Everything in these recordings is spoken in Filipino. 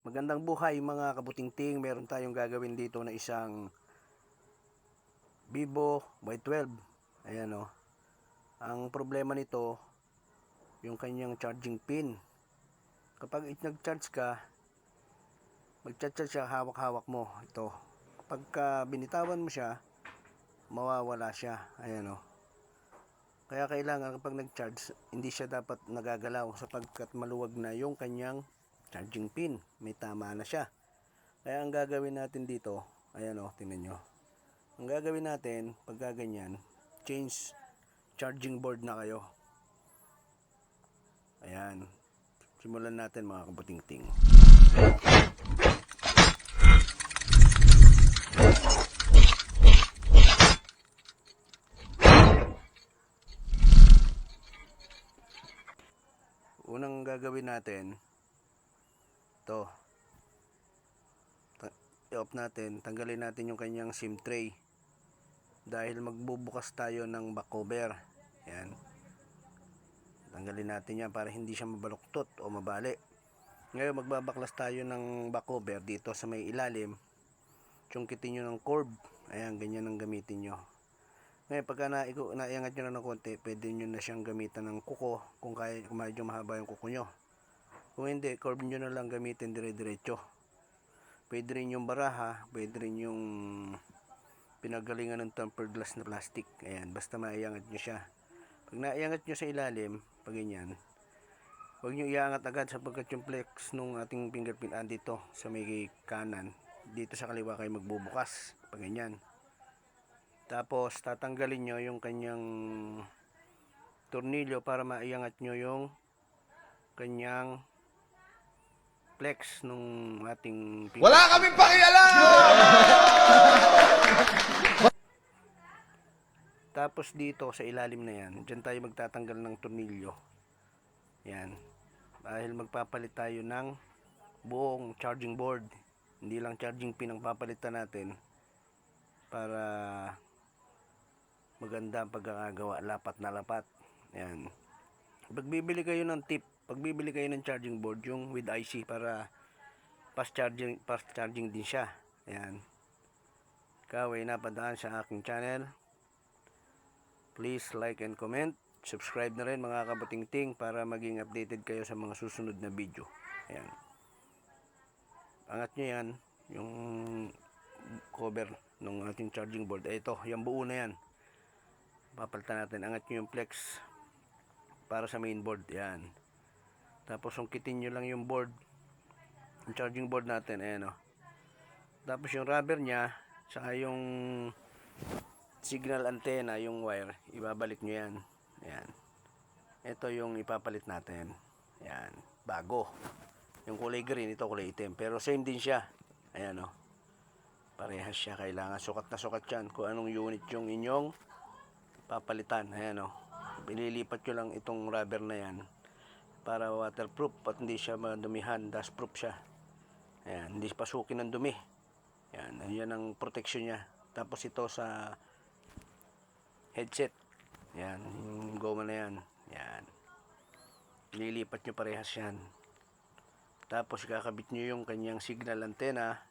Magandang buhay mga kabutingting. Meron tayong gagawin dito na isang Vivo Y12. Ayan o. Ang problema nito, yung kanyang charging pin. Kapag nag-charge ka, mag-charge siya, hawak-hawak mo. Ito. Kapag binitawan mo siya, mawawala siya. Ayan o. Kaya kailangan kapag nag-charge, hindi siya dapat nagagalaw sapagkat maluwag na yung kanyang charging pin. May tama na siya. Kaya ang gagawin natin dito, ayan o, tingnan nyo. Ang gagawin natin, pagka ganyan, change charging board na kayo. Ayan. Simulan natin mga kabutingting. Unang gagawin natin, ito. I-off natin, tanggalin natin yung kanyang SIM tray. Dahil magbubukas tayo ng back cover. Ayan. Tanggalin natin yan para hindi siya mabaluktot o mabali. Ngayon magbabaklas tayo ng back cover dito sa may ilalim. Tsungkitin nyo ng cord. Ayan, ganyan ang gamitin nyo. Ngayon pagka naiangat nyo na ng konti, pwede nyo na siyang gamitan ng kuko kung medyo mahaba yung kuko nyo. Kung hindi, curve nyo na lang gamitin dire-diretso. Pwede rin yung baraha, pwede rin yung pinagalingan ng tempered glass na plastic. Ayan, basta maiangat nyo siya. Pag naiangat nyo sa ilalim, pag ganyan, huwag nyo iangat agad sapagkat yung flex nung ating fingerprint dito sa may kanan, dito sa kaliwa kayo magbubukas. Pag ganyan. Tapos tatanggalin nyo yung kanyang tornilyo para maiangat nyo yung kanyang flex nung ating fingerprint. Wala kaming pakialam! Tapos dito sa ilalim na yan, dyan tayo magtatanggal ng tornilyo. Yan. Dahil magpapalit tayo ng buong charging board. Hindi lang charging pin ang papalitan natin para maganda ang pagkakagawa, lapat na lapat. Yan. Pagbibili kayo ng pagbibili kayo ng charging board, yung with IC para fast charging din siya. Yan. Ikaw ay napadaan sa aking channel. Please like and comment. Subscribe na rin mga kabutingting para maging updated kayo sa mga susunod na video. Ayan. Angat nyo yan, yung cover ng ating charging board. Ito, yung buo na yan. Papalitan natin. Angat nyo yung flex para sa main board. Ayan. Tapos sungkitin nyo lang yung board, yung charging board natin. Ayan o. Tapos yung rubber nya, saka yung signal antenna, yung wire, ibabalik nyo yan. Ayan. Ito yung ipapalit natin. Ayan. Bago. Yung kulay green, ito kulay itim. Pero same din siya. Ayan o. Parehas siya. Kailangan sukat na sukat yan. Kung anong unit yung inyong papalitan. Ayan o. Pinilipat nyo lang itong rubber na yan para waterproof at hindi siya madumihan. Dustproof siya. Ayan. Hindi pasukin ng dumi. Ayan. Ayan ang protection niya. Tapos ito sa headset. Yan, yung goma na yan. Yan. Lilipat nyo parehas yan. Tapos kakabit nyo yung kanyang signal antenna.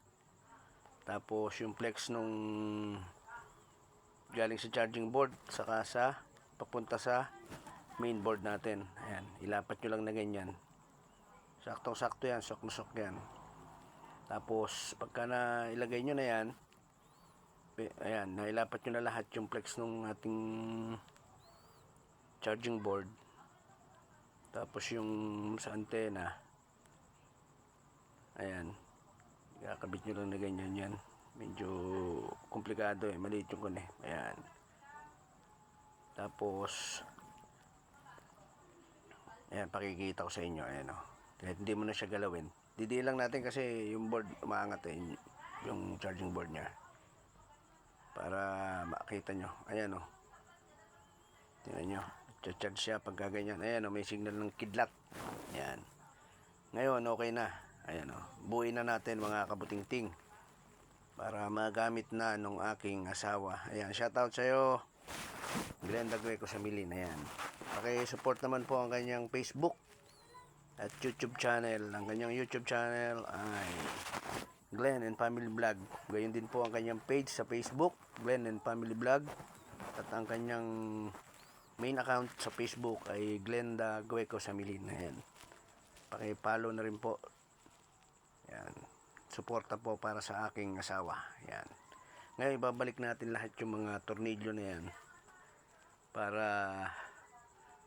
Tapos yung flex nung galing sa charging board saka sa papunta sa main board natin. Ayan, ilapat nyo lang na ganyan. Saktong-sakto yan, sok na sok yan. Tapos pagka na ilagay nyo na yan, ayan, nailapat nyo na lahat yung flex nung ating charging board. Tapos yung sa antena, ayan, kakabit nyo lang na ganyan yan. Medyo komplikado maliit yung kun ayan. Tapos ayan, pakikita ko sa inyo. Ayan o. Kahit hindi mo na siya galawin, didiin lang natin kasi yung board umaangat yung charging board nya para makita nyo. Ayan o. Tingnan nyo. Charge siya pagka ganyan. Ayan o. May signal ng kidlat. Ayan. Ngayon okay na. Ayan o. Buuin na natin mga kabutingting para magamit na nung aking asawa. Ayan. Shoutout sa'yo, Glenda Gueco sa Milin. Ayan. Okay, support naman po ang kanyang Facebook. at YouTube channel. Ang kanyang YouTube channel ay Glenn and Family Vlog. Gayon din po ang kanyang page sa Facebook, Glenn and Family Vlog. At ang kanyang main account sa Facebook ay Glenda Gueco Samilin. Ayan. Paki-follow na rin po. Ayan. Suporta po para sa aking asawa. Ayan. Ngayon, ibabalik natin lahat yung mga tornilyo na yan para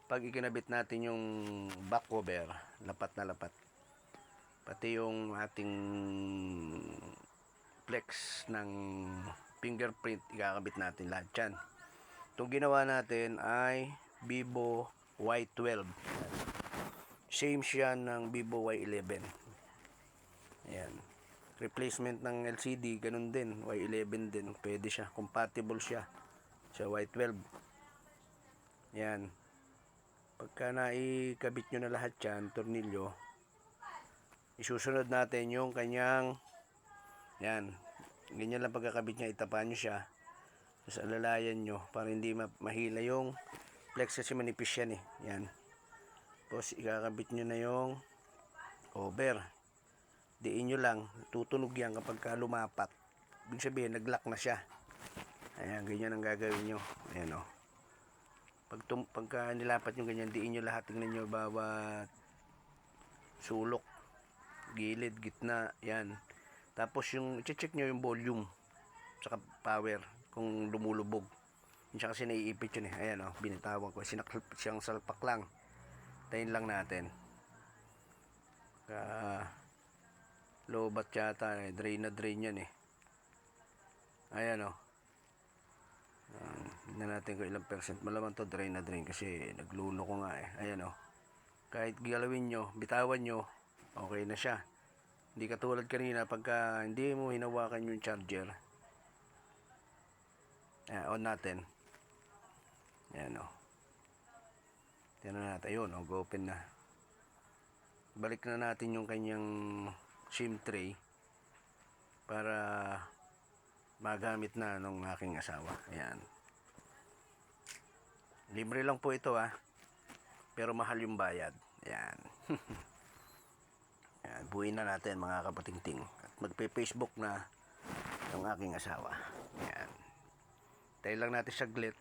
pag ikinabit natin yung back cover, lapat na lapat. Pati yung ating flex ng fingerprint, ikakabit natin lahat yan. Itong ginawa natin ay Vivo Y12. Same siya ng Vivo Y11. Ayan. Replacement ng LCD, ganun din. Y11 din. Pwede siya. Compatible siya sa Y12. Ayan. Pagka naikabit nyo na lahat yan, tornilyo, isusunod natin yung kanyang, yan, ganyan lang pagkakabit niya, itapan nyo siya, tapos alalayan nyo para hindi mahila yung flex kasi manipis yan eh. Yan. Tapos ikakabit nyo na yung cover. Diin nyo lang, tutunog yan kapag lumapat. Ibig sabihin, nag-lock na siya. Ayan, ganyan ang gagawin nyo. Ayan o. Pagka nilapat nyo ganyan, diin nyo lahat. Tingnan nyo bawat sulok, gilid, gitna, yan. Tapos yung i-check nyo yung volume saka power kung lumulubog. Yun siya kasi naiipit yun eh. Ayan o, binitawan ko. Siyang salpak lang. Tayin lang natin. Lobat yata eh. Drain na drain yan eh. Ayan o. Tignan natin kung ilang percent. Malaman to drain na drain kasi nagluno ko nga eh. Ayan o. Kahit galawin nyo, bitawan nyo, okay na siya. Hindi katulad kanina pagka hindi mo hinawakan yung charger. Ayan, on natin. Ayan o. Tignan natin. Ayun o, open na. Balik na natin yung kanyang SIM tray para magamit na nung aking asawa. Ayan. Libre lang po ito pero mahal yung bayad. Ayan. Ayan, buuin na natin mga kapatingting. At magpe-Facebook na yung aking asawa. Ayan. Tayo lang natin saglit.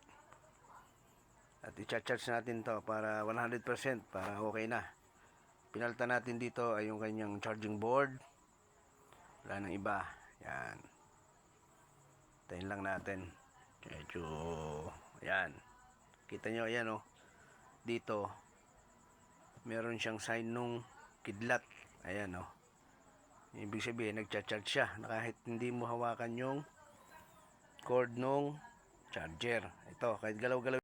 At i-charge natin to para 100% para okay na. Pinalitan natin dito ay yung kanyang charging board. Wala nang iba. Yan. Tayin lang natin. Medyo, yan. Kita nyo, yan o. Dito, meron siyang sign nung kidlat. Ayan o. Ibig sabihin, nagcha-charge siya. Na kahit hindi mo hawakan yung cord nung charger. Ito, kahit galaw-galaw.